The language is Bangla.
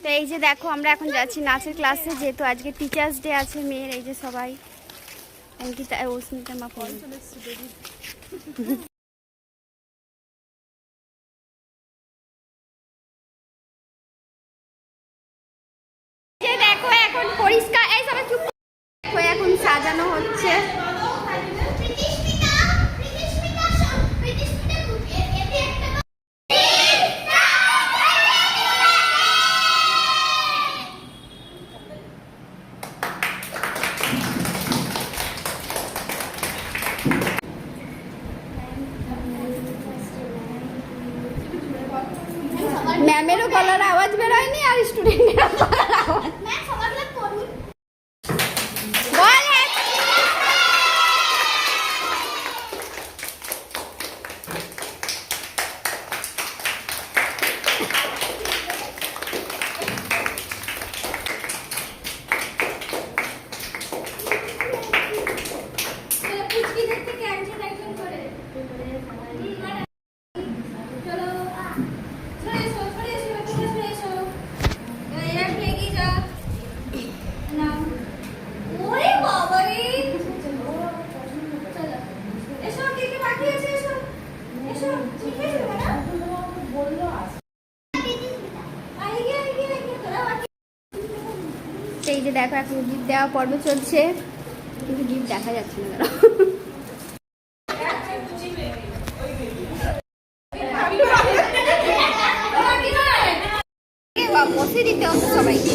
তো এই যে দেখো আমরা এখন যাচ্ছি নাচের ক্লাসে, যেহেতু আজকে টিচার্স ডে আছে মেয়ের। এই যে সবাই অঙ্কিতা অস্মিতা মা ফোন দেখো এখন পরিষ্কার, এই সবাই চুপ, এখন সাজানো হচ্ছে। ম্যামেরও গলার আওয়াজ বেরোয়নি আর স্টুডেন্টেরও গলার আওয়াজ। এই যে দেখো এখন গিফট দেওয়া পর্ব চলছে, কিন্তু গিফট দেখা যাচ্ছে না। বসে দিতে হবে সবাইকে।